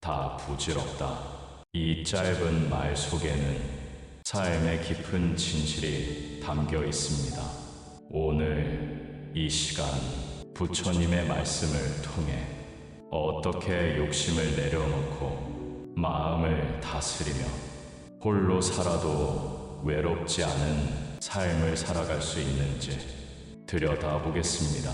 다 부질없다. 이 짧은 말 속에는 삶의 깊은 진실이 담겨 있습니다. 오늘 이 시간 부처님의 말씀을 통해 어떻게 욕심을 내려놓고 마음을 다스리며 홀로 살아도 외롭지 않은 삶을 살아갈 수 있는지 들여다보겠습니다.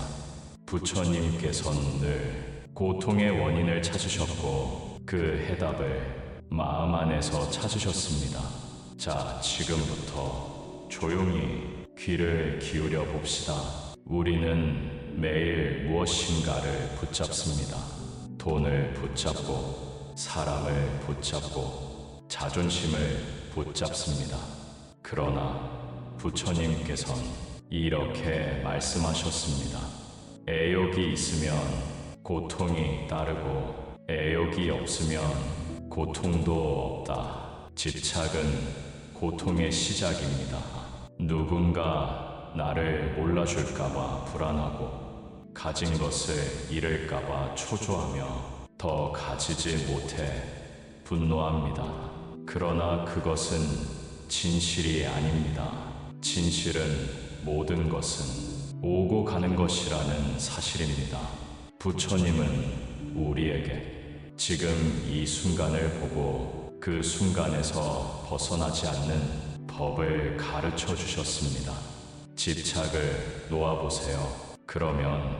부처님께서는 늘 고통의 원인을 찾으셨고 그 해답을 마음 안에서 찾으셨습니다. 자, 지금부터 조용히 귀를 기울여 봅시다. 우리는 매일 무엇인가를 붙잡습니다. 돈을 붙잡고, 사람을 붙잡고, 자존심을 붙잡습니다. 그러나 부처님께서는 이렇게 말씀하셨습니다. 애욕이 있으면 고통이 따르고, 애욕이 없으면 고통도 없다. 집착은 고통의 시작입니다. 누군가 나를 몰라줄까봐 불안하고, 가진 것을 잃을까봐 초조하며 더 가지지 못해 분노합니다. 그러나 그것은 진실이 아닙니다. 진실은 모든 것은 오고 가는 것이라는 사실입니다. 부처님은 우리에게 지금 이 순간을 보고 그 순간에서 벗어나지 않는 법을 가르쳐 주셨습니다. 집착을 놓아보세요. 그러면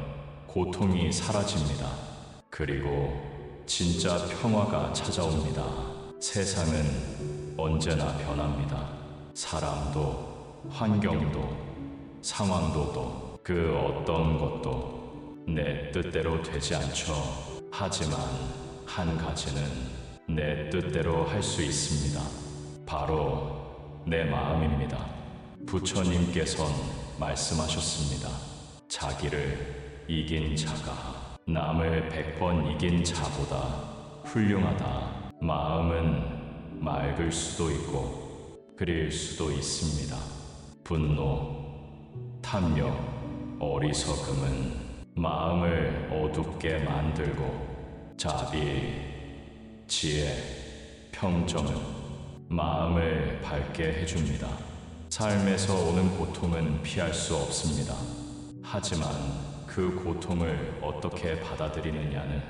고통이 사라집니다. 그리고 진짜 평화가 찾아옵니다. 세상은 언제나 변합니다. 사람도, 환경도, 상황도 그 어떤 것도 내 뜻대로 되지 않죠. 하지만 한 가지는 내 뜻대로 할 수 있습니다. 바로 내 마음입니다. 부처님께선 말씀하셨습니다. 자기를 이긴 자가 남을 100번 이긴 자보다 훌륭하다. 마음은 맑을 수도 있고 그릴 수도 있습니다. 분노, 탐욕, 어리석음은 마음을 어둡게 만들고, 자비, 지혜, 평정은 마음을 밝게 해줍니다. 삶에서 오는 고통은 피할 수 없습니다. 하지만 그 고통을 어떻게 받아들이느냐는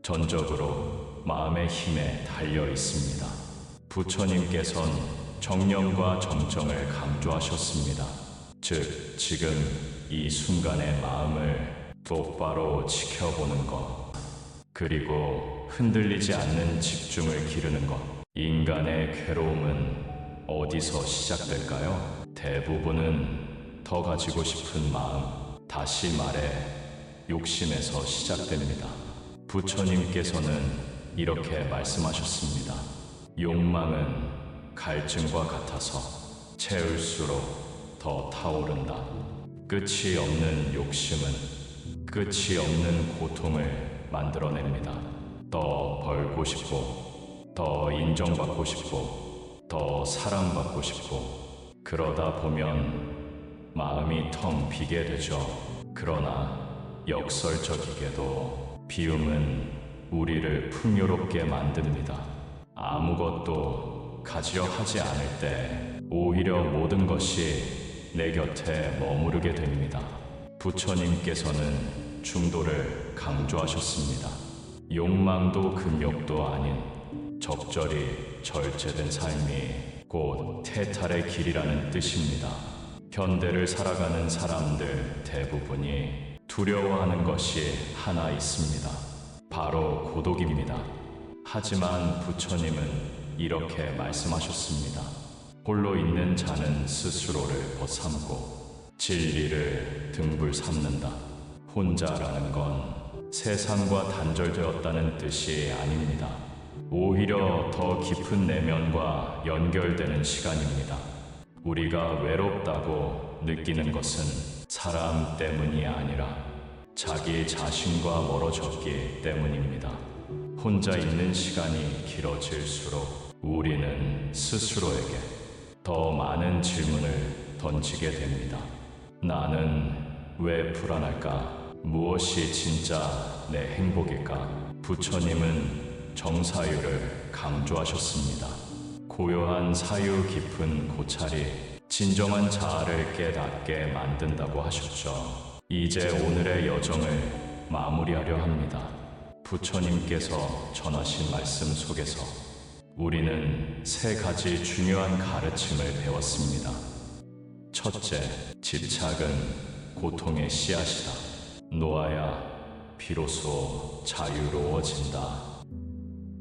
전적으로 마음의 힘에 달려 있습니다. 부처님께선 정념과 정정을 강조하셨습니다. 즉, 지금 이 순간의 마음을 똑바로 지켜보는 것, 그리고 흔들리지 않는 집중을 기르는 것. 인간의 괴로움은 어디서 시작될까요? 대부분은 더 가지고 싶은 마음, 다시 말해 욕심에서 시작됩니다. 부처님께서는 이렇게 말씀하셨습니다. 욕망은 갈증과 같아서 채울수록 더 타오른다. 끝이 없는 욕심은 끝이 없는 고통을 만들어냅니다. 더 벌고 싶고, 더 인정받고 싶고, 더 사랑받고 싶고, 그러다 보면 마음이 텅 비게 되죠. 그러나 역설적이게도 비움은 우리를 풍요롭게 만듭니다. 아무것도 가지려 하지 않을 때 오히려 모든 것이 내 곁에 머무르게 됩니다. 부처님께서는 중도를 강조하셨습니다. 욕망도 금욕도 아닌 적절히 절제된 삶이 곧 태탈의 길이라는 뜻입니다. 현대를 살아가는 사람들 대부분이 두려워하는 것이 하나 있습니다. 바로 고독입니다. 하지만 부처님은 이렇게 말씀하셨습니다. 홀로 있는 자는 스스로를 벗삼고 진리를 등불 삼는다. 혼자라는 건 세상과 단절되었다는 뜻이 아닙니다. 오히려 더 깊은 내면과 연결되는 시간입니다. 우리가 외롭다고 느끼는 것은 사람 때문이 아니라 자기 자신과 멀어졌기 때문입니다. 혼자 있는 시간이 길어질수록 우리는 스스로에게 더 많은 질문을 던지게 됩니다. 나는 왜 불안할까? 무엇이 진짜 내 행복일까? 부처님은 정사유를 강조하셨습니다. 고요한 사유 깊은 고찰이 진정한 자아를 깨닫게 만든다고 하셨죠. 이제 오늘의 여정을 마무리하려 합니다. 부처님께서 전하신 말씀 속에서 우리는 세 가지 중요한 가르침을 배웠습니다. 첫째, 집착은 고통의 씨앗이다. 놓아야 비로소 자유로워진다.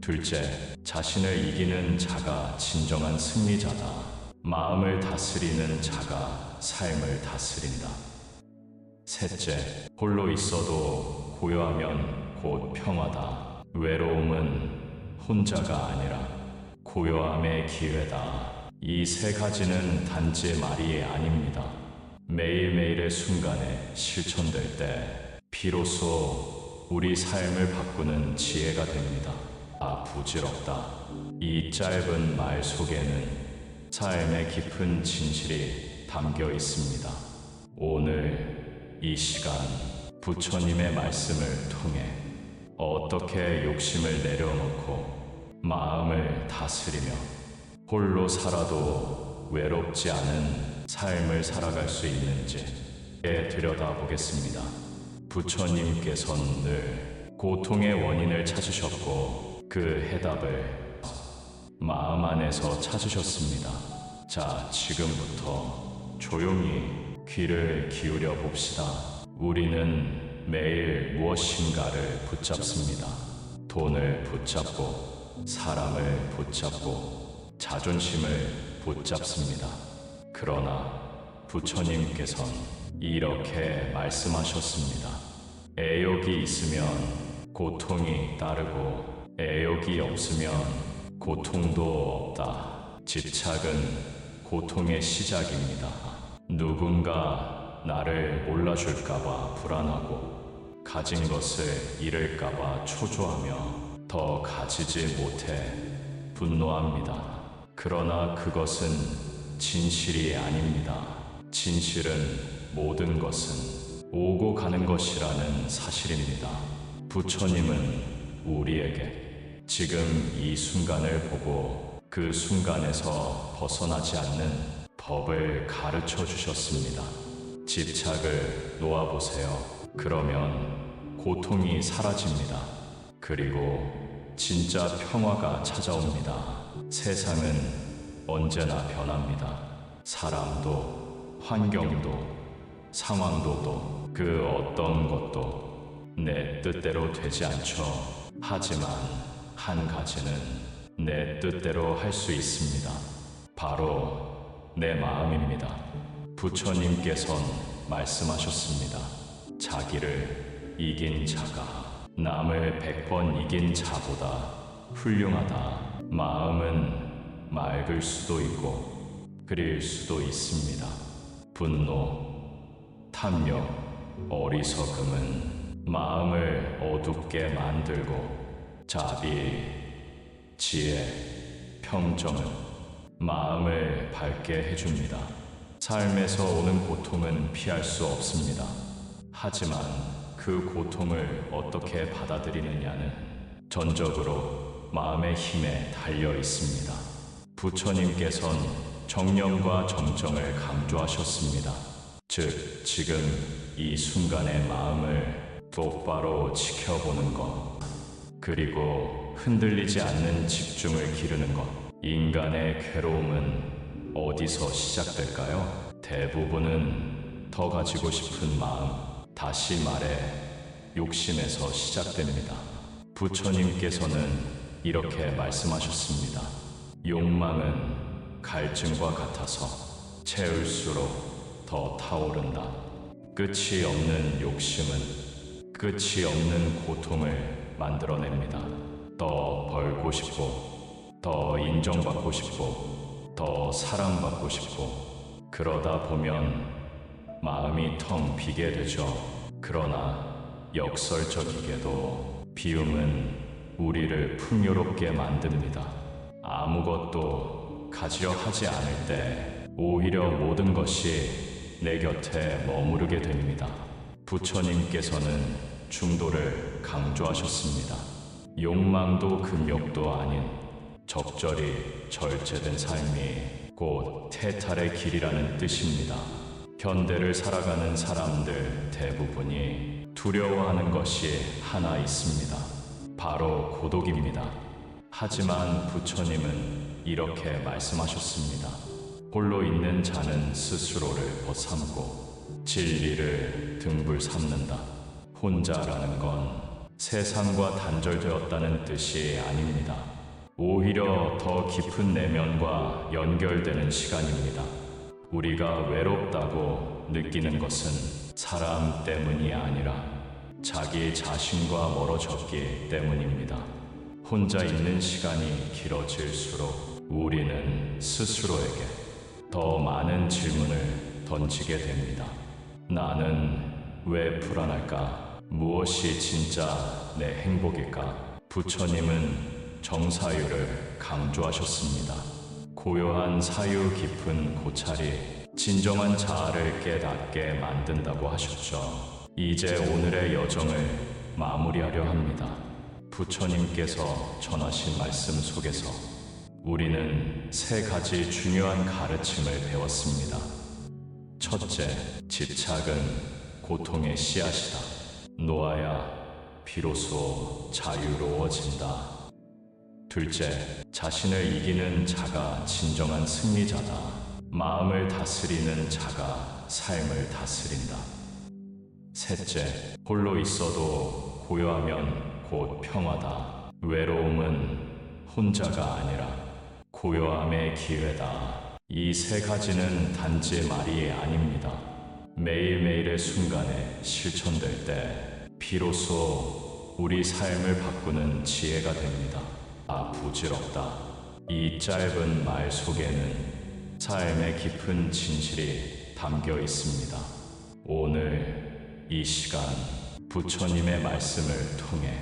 둘째, 자신을 이기는 자가 진정한 승리자다. 마음을 다스리는 자가 삶을 다스린다. 셋째, 홀로 있어도 고요하면 곧 평화다. 외로움은 혼자가 아니라 고요함의 기회다. 이 세 가지는 단지 말이 아닙니다. 매일매일의 순간에 실천될 때 비로소 우리 삶을 바꾸는 지혜가 됩니다. 부질없다. 이 짧은 말 속에는 삶의 깊은 진실이 담겨 있습니다. 오늘 이 시간 부처님의 말씀을 통해 어떻게 욕심을 내려놓고 마음을 다스리며 홀로 살아도 외롭지 않은 삶을 살아갈 수 있는지 들여다보겠습니다. 부처님께서는 늘 고통의 원인을 찾으셨고 그 해답을 마음 안에서 찾으셨습니다. 자, 지금부터 조용히 귀를 기울여 봅시다. 우리는 매일 무엇인가를 붙잡습니다. 돈을 붙잡고, 사람을 붙잡고, 자존심을 붙잡습니다. 그러나 부처님께서는 이렇게 말씀하셨습니다. 애욕이 있으면 고통이 따르고 애욕이 없으면 고통도 없다. 집착은 고통의 시작입니다. 누군가 나를 몰라줄까봐 불안하고 가진 것을 잃을까봐 초조하며 더 가지지 못해 분노합니다. 그러나 그것은 진실이 아닙니다. 진실은 모든 것은 오고 가는 것이라는 사실입니다. 부처님은 우리에게 지금 이 순간을 보고 그 순간에서 벗어나지 않는 법을 가르쳐 주셨습니다. 집착을 놓아보세요. 그러면 고통이 사라집니다. 그리고 진짜 평화가 찾아옵니다. 세상은 언제나 변합니다. 사람도, 환경도, 상황도 그 어떤 것도 내 뜻대로 되지 않죠. 하지만 한 가지는 내 뜻대로 할 수 있습니다. 바로 내 마음입니다. 부처님께선 말씀하셨습니다. 자기를 이긴 자가 남을 100번 이긴 자보다 훌륭하다. 마음은 맑을 수도 있고 그릴 수도 있습니다. 분노, 탐욕, 어리석음은 마음을 어둡게 만들고 자비, 지혜, 평정은 마음을 밝게 해줍니다. 삶에서 오는 고통은 피할 수 없습니다. 하지만 그 고통을 어떻게 받아들이느냐는 전적으로 마음의 힘에 달려 있습니다. 부처님께선 정념과 정정을 강조하셨습니다. 즉, 지금 이 순간의 마음을 똑바로 지켜보는 것, 그리고 흔들리지 않는 집중을 기르는 것. 인간의 괴로움은 어디서 시작될까요? 대부분은 더 가지고 싶은 마음, 다시 말해 욕심에서 시작됩니다. 부처님께서는 이렇게 말씀하셨습니다. 욕망은 갈증과 같아서 채울수록 더 타오른다. 끝이 없는 욕심은 끝이 없는 고통을 만들어냅니다. 더 벌고 싶고, 더 인정받고 싶고, 더 사랑받고 싶고, 그러다 보면 마음이 텅 비게 되죠. 그러나 역설적이게도 비움은 우리를 풍요롭게 만듭니다. 아무것도 가지려 하지 않을 때 오히려 모든 것이 내 곁에 머무르게 됩니다. 부처님께서는 중도를 강조하셨습니다. 욕망도 금욕도 아닌 적절히 절제된 삶이 곧 태탈의 길이라는 뜻입니다. 현대를 살아가는 사람들 대부분이 두려워하는 것이 하나 있습니다. 바로 고독입니다. 하지만 부처님은 이렇게 말씀하셨습니다. 홀로 있는 자는 스스로를 벗삼고 진리를 등불 삼는다. 혼자라는 건 세상과 단절되었다는 뜻이 아닙니다. 오히려 더 깊은 내면과 연결되는 시간입니다. 우리가 외롭다고 느끼는 것은 사람 때문이 아니라 자기 자신과 멀어졌기 때문입니다. 혼자 있는 시간이 길어질수록 우리는 스스로에게 더 많은 질문을 던지게 됩니다. 나는 왜 불안할까? 무엇이 진짜 내 행복일까? 부처님은 정사유를 강조하셨습니다. 고요한 사유 깊은 고찰이 진정한 자아를 깨닫게 만든다고 하셨죠. 이제 오늘의 여정을 마무리하려 합니다. 부처님께서 전하신 말씀 속에서 우리는 세 가지 중요한 가르침을 배웠습니다. 첫째, 집착은 고통의 씨앗이다. 놓아야 비로소 자유로워진다. 둘째, 자신을 이기는 자가 진정한 승리자다. 마음을 다스리는 자가 삶을 다스린다. 셋째, 홀로 있어도 고요하면 곧 평화다. 외로움은 혼자가 아니라 고요함의 기회다. 이 세 가지는 단지 말이 아닙니다. 매일매일의 순간에 실천될 때 비로소 우리 삶을 바꾸는 지혜가 됩니다. 부질없다. 이 짧은 말 속에는 삶의 깊은 진실이 담겨 있습니다. 오늘 이 시간 부처님의 말씀을 통해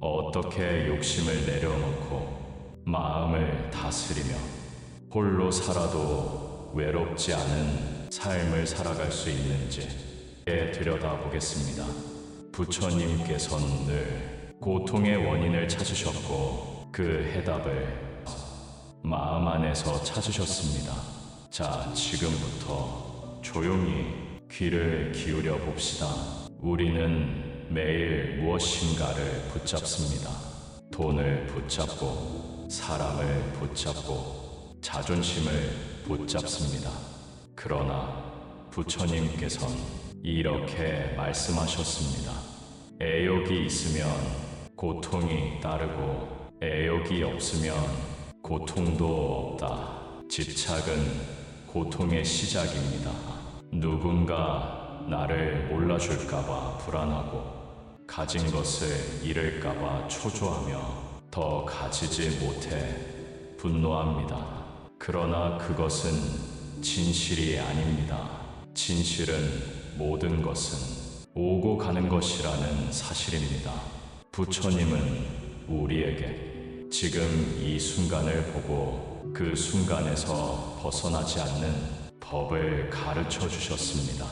어떻게 욕심을 내려놓고 마음을 다스리며 홀로 살아도 외롭지 않은 삶을 살아갈 수 있는지 들여다보겠습니다. 부처님께서는 늘 고통의 원인을 찾으셨고 그 해답을 마음 안에서 찾으셨습니다. 자, 지금부터 조용히 귀를 기울여 봅시다. 우리는 매일 무엇인가를 붙잡습니다. 돈을 붙잡고, 사람을 붙잡고, 자존심을 붙잡습니다. 그러나 부처님께서는 이렇게 말씀하셨습니다. 애욕이 있으면 고통이 따르고 애욕이 없으면 고통도 없다. 집착은 고통의 시작입니다. 누군가 나를 몰라줄까봐 불안하고 가진 것을 잃을까봐 초조하며 더 가지지 못해 분노합니다. 그러나 그것은 진실이 아닙니다. 진실은 모든 것은 오고 가는 것이라는 사실입니다. 부처님은 우리에게 지금 이 순간을 보고 그 순간에서 벗어나지 않는 법을 가르쳐 주셨습니다.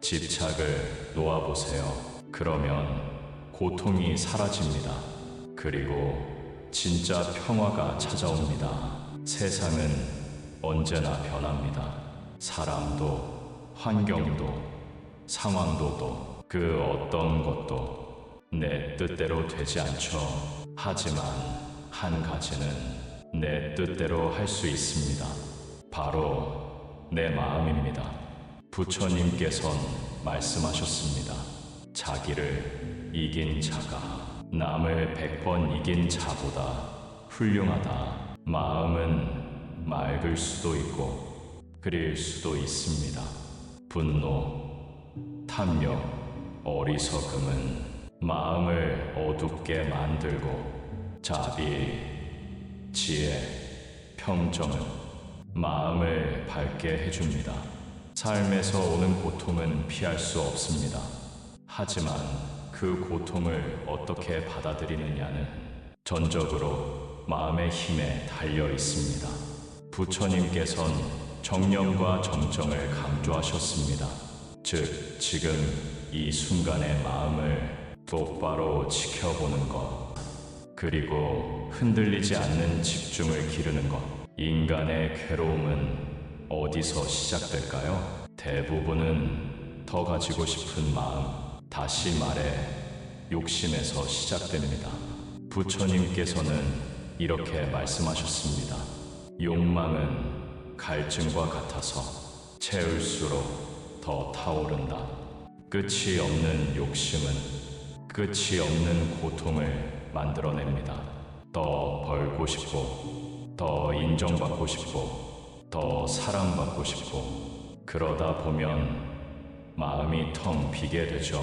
집착을 놓아보세요. 그러면 고통이 사라집니다. 그리고 진짜 평화가 찾아옵니다. 세상은 언제나 변합니다. 사람도, 환경도, 상황도 그 어떤 것도 내 뜻대로 되지 않죠. 하지만 한 가지는 내 뜻대로 할 수 있습니다. 바로 내 마음입니다. 부처님께선 말씀하셨습니다. 자기를 이긴 자가 남을 100번 이긴 자보다 훌륭하다. 마음은 맑을 수도 있고 흐릴 수도 있습니다. 분노, 탐욕, 어리석음은 마음을 어둡게 만들고 자비, 지혜, 평정은 마음을 밝게 해줍니다. 삶에서 오는 고통은 피할 수 없습니다. 하지만 그 고통을 어떻게 받아들이느냐는 전적으로 마음의 힘에 달려 있습니다. 부처님께선 정념과 정정을 강조하셨습니다. 즉, 지금 이 순간의 마음을 똑바로 지켜보는 것. 그리고 흔들리지 않는 집중을 기르는 것. 인간의 괴로움은 어디서 시작될까요? 대부분은 더 가지고 싶은 마음, 다시 말해 욕심에서 시작됩니다. 부처님께서는 이렇게 말씀하셨습니다. 욕망은 갈증과 같아서 채울수록 더 타오른다. 끝이 없는 욕심은 끝이 없는 고통을 만들어냅니다. 더 벌고 싶고, 더 인정받고 싶고, 더 사랑받고 싶고, 그러다 보면 마음이 텅 비게 되죠.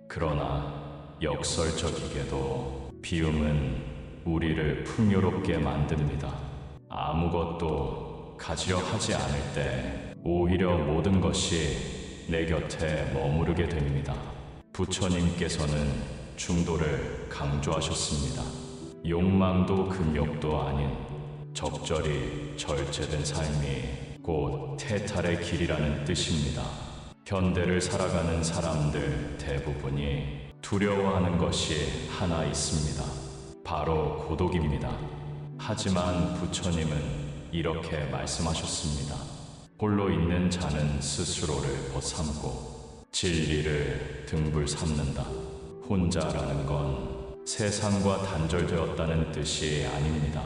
그러나 역설적이게도 비움은 우리를 풍요롭게 만듭니다. 아무것도 가지려 하지 않을 때 오히려 모든 것이 내 곁에 머무르게 됩니다. 부처님께서는 중도를 강조하셨습니다. 욕망도 금욕도 아닌 적절히 절제된 삶이 곧 태탈의 길이라는 뜻입니다. 현대를 살아가는 사람들 대부분이 두려워하는 것이 하나 있습니다. 바로 고독입니다. 하지만 부처님은 이렇게 말씀하셨습니다. 홀로 있는 자는 스스로를 벗삼고 진리를 등불 삼는다. 혼자라는 건 세상과 단절되었다는 뜻이 아닙니다.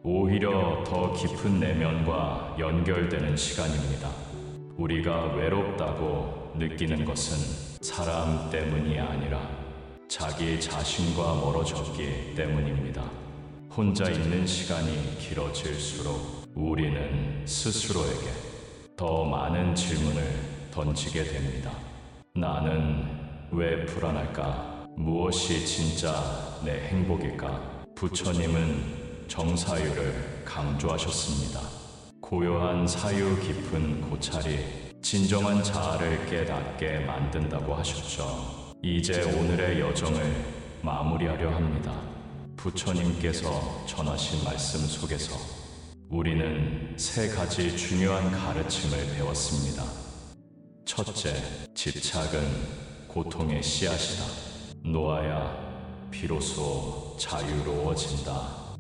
오히려 더 깊은 내면과 연결되는 시간입니다. 우리가 외롭다고 느끼는 것은 사람 때문이 아니라 자기 자신과 멀어졌기 때문입니다. 혼자 있는 시간이 길어질수록 우리는 스스로에게 더 많은 질문을 던지게 됩니다. 나는 왜 불안할까? 무엇이 진짜 내 행복일까? 부처님은 정사유를 강조하셨습니다. 고요한 사유 깊은 고찰이 진정한 자아를 깨닫게 만든다고 하셨죠. 이제 오늘의 여정을 마무리하려 합니다. 부처님께서 전하신 말씀 속에서 우리는 세 가지 중요한 가르침을 배웠습니다. 첫째, 집착은 고통의 씨앗이다. 놓아야 비로소 자유로워진다.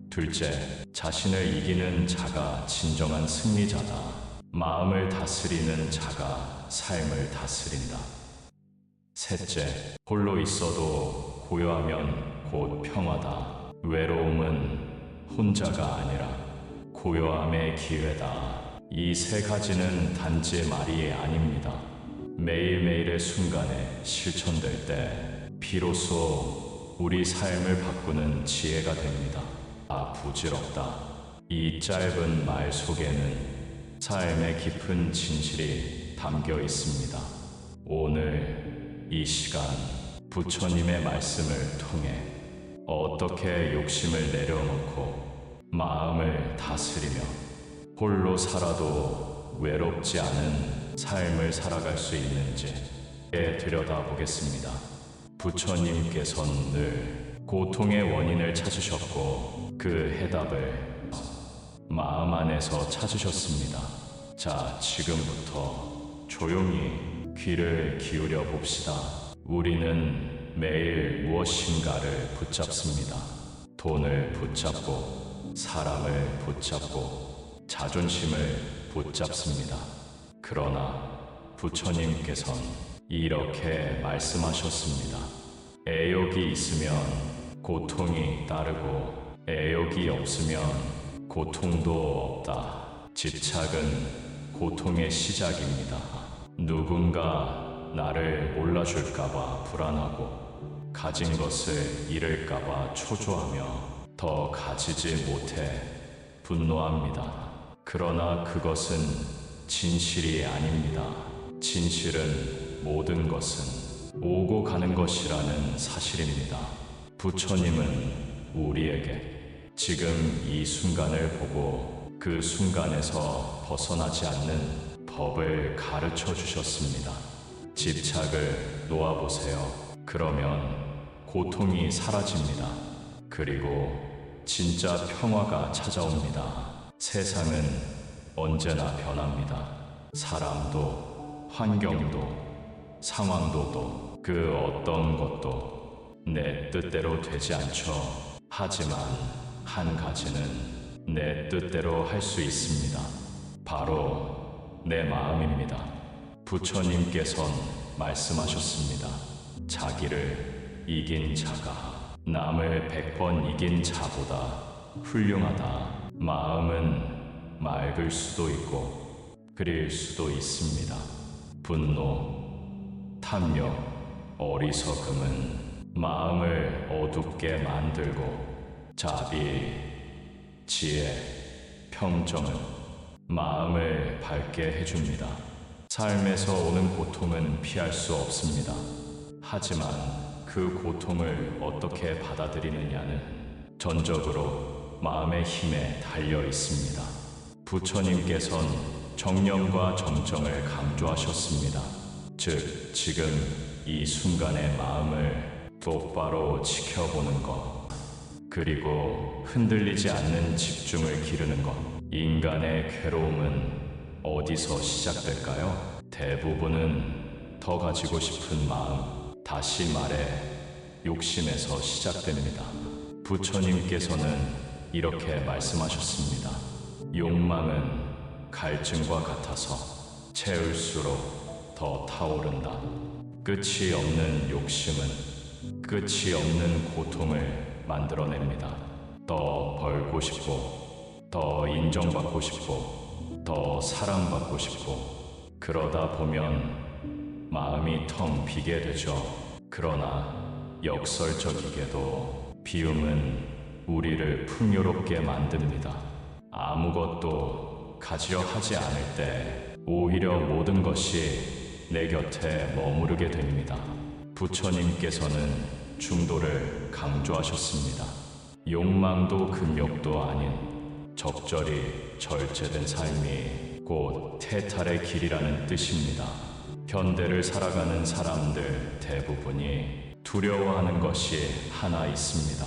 둘째, 자신을 이기는 자가 진정한 승리자다. 마음을 다스리는 자가 삶을 다스린다. 셋째, 홀로 있어도 고요하면 곧 평화다. 외로움은 혼자가 아니라 고요함의 기회다. 이 세 가지는 단지 말이 아닙니다. 매일매일의 순간에 실천될 때 비로소 우리 삶을 바꾸는 지혜가 됩니다. 부질없다. 이 짧은 말 속에는 삶의 깊은 진실이 담겨 있습니다. 오늘 이 시간 부처님의 말씀을 통해 어떻게 욕심을 내려놓고 마음을 다스리며 홀로 살아도 외롭지 않은 삶을 살아갈 수 있는지 들여다보겠습니다. 부처님께서는 늘 고통의 원인을 찾으셨고 그 해답을 마음 안에서 찾으셨습니다. 자, 지금부터 조용히 귀를 기울여 봅시다. 우리는 매일 무엇인가를 붙잡습니다. 돈을 붙잡고, 사람을 붙잡고, 자존심을 붙잡습니다. 그러나 부처님께서는 이렇게 말씀하셨습니다. 애욕이 있으면 고통이 따르고 애욕이 없으면 고통도 없다. 집착은 고통의 시작입니다. 누군가 나를 몰라줄까봐 불안하고 가진 것을 잃을까봐 초조하며 더 가지지 못해 분노합니다. 그러나 그것은 진실이 아닙니다. 진실은 모든 것은 오고 가는 것이라는 사실입니다. 부처님은 우리에게 지금 이 순간을 보고 그 순간에서 벗어나지 않는 법을 가르쳐 주셨습니다. 집착을 놓아보세요. 그러면 고통이 사라집니다. 그리고 진짜 평화가 찾아옵니다. 세상은 언제나 변합니다. 사람도, 환경도, 상황도 그 어떤 것도 내 뜻대로 되지 않죠. 하지만 한 가지는 내 뜻대로 할 수 있습니다. 바로 내 마음입니다. 부처님께선 말씀하셨습니다. 자기를 이긴 자가 남을 100번 이긴 자보다 훌륭하다. 마음은 맑을 수도 있고 그릴 수도 있습니다. 분노, 탐욕, 어리석음은 마음을 어둡게 만들고 자비, 지혜, 평정은 마음을 밝게 해줍니다. 삶에서 오는 고통은 피할 수 없습니다. 하지만 그 고통을 어떻게 받아들이느냐는 전적으로 마음의 힘에 달려 있습니다. 부처님께선 정념과 정정을 강조하셨습니다. 즉, 지금 이 순간의 마음을 똑바로 지켜보는 것, 그리고 흔들리지 않는 집중을 기르는 것. 인간의 괴로움은 어디서 시작될까요? 대부분은 더 가지고 싶은 마음, 다시 말해 욕심에서 시작됩니다. 부처님께서는 이렇게 말씀하셨습니다. 욕망은 갈증과 같아서 채울수록 더 타오른다. 끝이 없는 욕심은 끝이 없는 고통을 만들어냅니다. 더 벌고 싶고, 더 인정받고 싶고, 더 사랑받고 싶고, 그러다 보면 마음이 텅 비게 되죠. 그러나 역설적이게도 비움은 우리를 풍요롭게 만듭니다. 아무것도 가지려 하지 않을 때 오히려 모든 것이 내 곁에 머무르게 됩니다. 부처님께서는 중도를 강조하셨습니다. 욕망도 금욕도 아닌 적절히 절제된 삶이 곧 태탈의 길이라는 뜻입니다. 현대를 살아가는 사람들 대부분이 두려워하는 것이 하나 있습니다.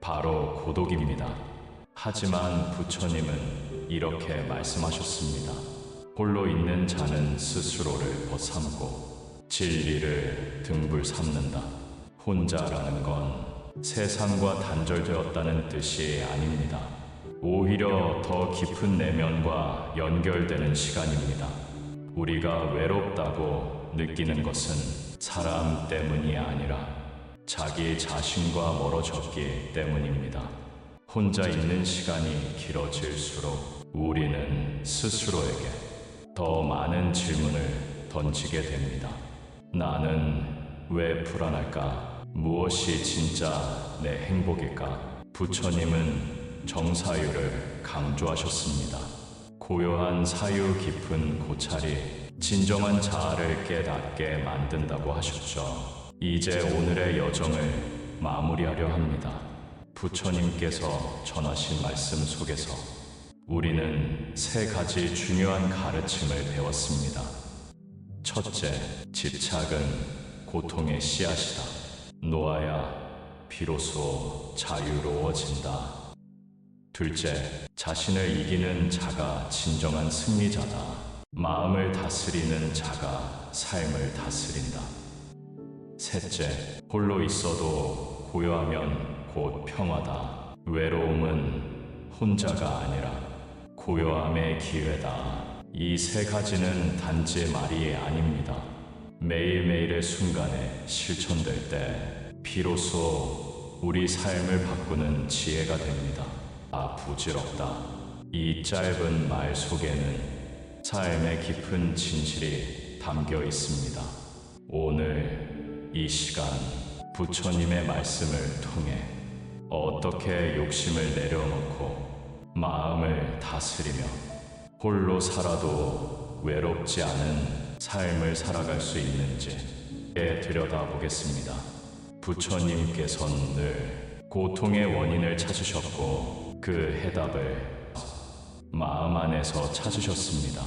바로 고독입니다. 하지만 부처님은 이렇게 말씀하셨습니다. 홀로 있는 자는 스스로를 벗삼고 진리를 등불 삼는다. 혼자라는 건 세상과 단절되었다는 뜻이 아닙니다. 오히려 더 깊은 내면과 연결되는 시간입니다. 우리가 외롭다고 느끼는 것은 사람 때문이 아니라 자기 자신과 멀어졌기 때문입니다. 혼자 있는 시간이 길어질수록 우리는 스스로에게 더 많은 질문을 던지게 됩니다. 나는 왜 불안할까? 무엇이 진짜 내 행복일까? 부처님은 정사유를 강조하셨습니다. 고요한 사유 깊은 고찰이 진정한 자아를 깨닫게 만든다고 하셨죠. 이제 오늘의 여정을 마무리하려 합니다. 부처님께서 전하신 말씀 속에서 우리는 세 가지 중요한 가르침을 배웠습니다. 첫째, 집착은 고통의 씨앗이다. 놓아야 비로소 자유로워진다. 둘째, 자신을 이기는 자가 진정한 승리자다. 마음을 다스리는 자가 삶을 다스린다. 셋째, 홀로 있어도 고요하면 곧 평화다. 외로움은 혼자가 아니라 고요함의 기회다. 이 세 가지는 단지 말이 아닙니다. 매일매일의 순간에 실천될 때 비로소 우리 삶을 바꾸는 지혜가 됩니다. 부질없다. 이 짧은 말 속에는 삶의 깊은 진실이 담겨 있습니다. 오늘 이 시간 부처님의 말씀을 통해 어떻게 욕심을 내려놓고 마음을 다스리며 홀로 살아도 외롭지 않은 삶을 살아갈 수 있는지 들여다보겠습니다. 부처님께서는 늘 고통의 원인을 찾으셨고 그 해답을 마음 안에서 찾으셨습니다.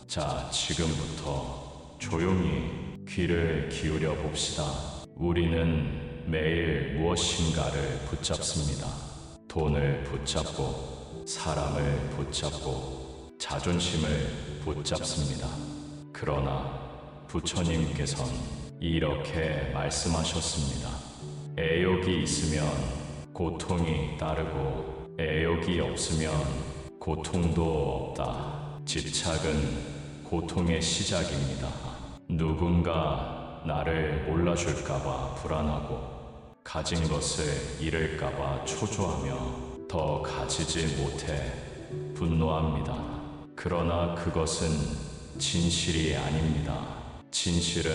자, 지금부터 조용히 귀를 기울여 봅시다. 우리는 매일 무엇인가를 붙잡습니다. 돈을 붙잡고, 사람을 붙잡고, 자존심을 붙잡습니다. 그러나 부처님께서는 이렇게 말씀하셨습니다. 애욕이 있으면 고통이 따르고 애욕이 없으면 고통도 없다. 집착은 고통의 시작입니다. 누군가 나를 몰라줄까봐 불안하고 가진 것을 잃을까봐 초조하며 더 가지지 못해 분노합니다. 그러나 그것은 진실이 아닙니다. 진실은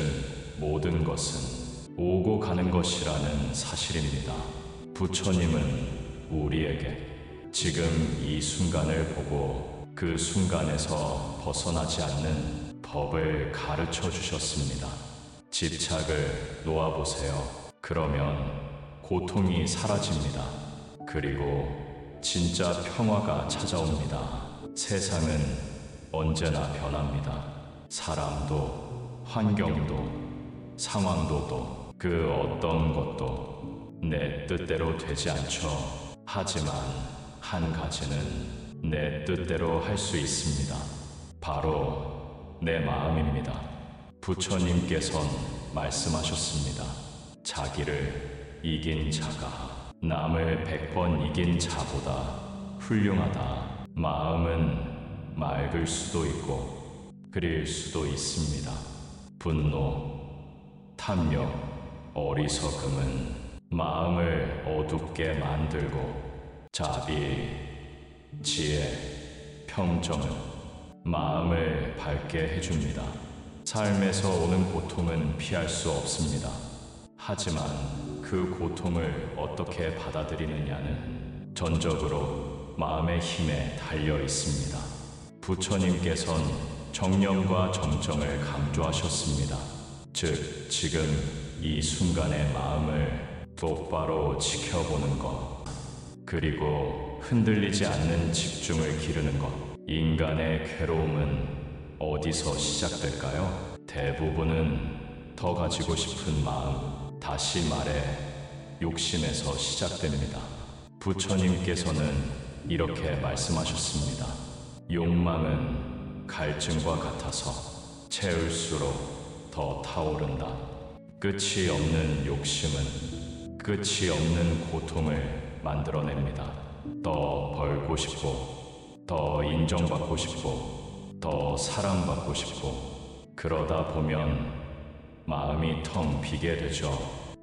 모든 것은 오고 가는 것이라는 사실입니다. 부처님은 우리에게 지금 이 순간을 보고 그 순간에서 벗어나지 않는 법을 가르쳐 주셨습니다. 집착을 놓아보세요. 그러면 고통이 사라집니다. 그리고 진짜 평화가 찾아옵니다. 세상은 언제나 변합니다. 사람도, 환경도, 상황도 그 어떤 것도 내 뜻대로 되지 않죠. 하지만 한 가지는 내 뜻대로 할 수 있습니다. 바로 내 마음입니다. 부처님께선 말씀하셨습니다. 자기를 이긴 자가 남을 100번 이긴 자보다 훌륭하다. 마음은 맑을 수도 있고 흐릴 수도 있습니다. 분노, 탐욕, 어리석음은 마음을 어둡게 만들고 자비, 지혜, 평정은 마음을 밝게 해줍니다. 삶에서 오는 고통은 피할 수 없습니다. 하지만 그 고통을 어떻게 받아들이느냐는 전적으로 마음의 힘에 달려 있습니다. 부처님께선 정념과 정정을 강조하셨습니다. 즉, 지금 이 순간의 마음을 똑바로 지켜보는 것, 그리고 흔들리지 않는 집중을 기르는 것. 인간의 괴로움은 어디서 시작될까요? 대부분은 더 가지고 싶은 마음, 다시 말해 욕심에서 시작됩니다. 부처님께서는 이렇게 말씀하셨습니다. 욕망은 갈증과 같아서 채울수록 더 타오른다. 끝이 없는 욕심은 끝이 없는 고통을 만들어냅니다. 더 벌고 싶고, 더 인정받고 싶고, 더 사랑받고 싶고, 그러다 보면 마음이 텅 비게 되죠.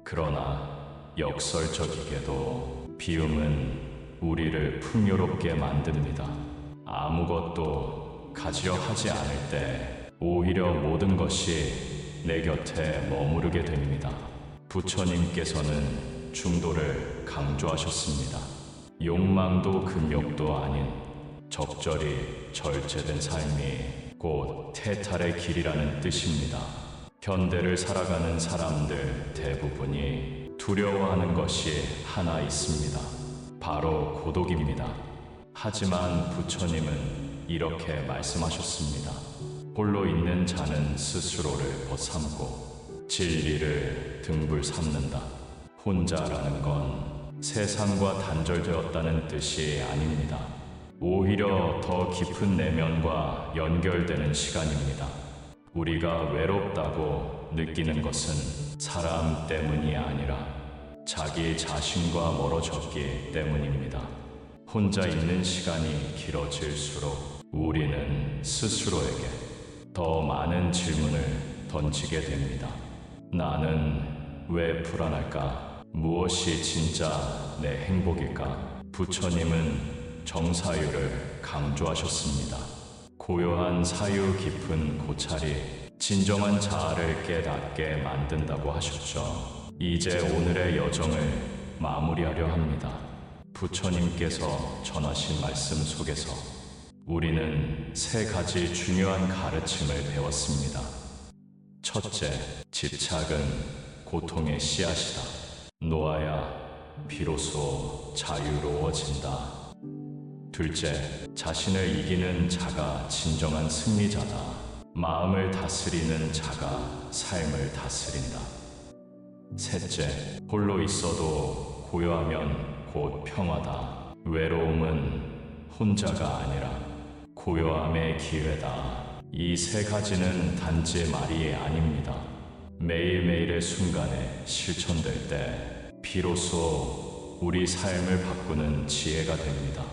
그러나 역설적이게도 비움은 우리를 풍요롭게 만듭니다. 아무것도 가지려 하지 않을 때 오히려 모든 것이 내 곁에 머무르게 됩니다. 부처님께서는 중도를 강조하셨습니다. 욕망도 금욕도 아닌 적절히 절제된 삶이 곧 태탈의 길이라는 뜻입니다. 현대를 살아가는 사람들 대부분이 두려워하는 것이 하나 있습니다. 바로 고독입니다. 하지만 부처님은 이렇게 말씀하셨습니다. 홀로 있는 자는 스스로를 벗삼고 진리를 등불 삼는다. 혼자라는 건 세상과 단절되었다는 뜻이 아닙니다. 오히려 더 깊은 내면과 연결되는 시간입니다. 우리가 외롭다고 느끼는 것은 사람 때문이 아니라 자기 자신과 멀어졌기 때문입니다. 혼자 있는 시간이 길어질수록 우리는 스스로에게 더 많은 질문을 던지게 됩니다. 나는 왜 불안할까? 무엇이 진짜 내 행복일까? 부처님은 정사유를 강조하셨습니다. 고요한 사유 깊은 고찰이 진정한 자아를 깨닫게 만든다고 하셨죠. 이제 오늘의 여정을 마무리하려 합니다. 부처님께서 전하신 말씀 속에서 우리는 세 가지 중요한 가르침을 배웠습니다. 첫째, 집착은 고통의 씨앗이다. 놓아야 비로소 자유로워진다. 둘째, 자신을 이기는 자가 진정한 승리자다. 마음을 다스리는 자가 삶을 다스린다. 셋째, 홀로 있어도 고요하면 곧 평화다. 외로움은 혼자가 아니라 고요함의 기회다. 이 세 가지는 단지 말이 아닙니다. 매일매일의 순간에 실천될 때 비로소 우리 삶을 바꾸는 지혜가 됩니다.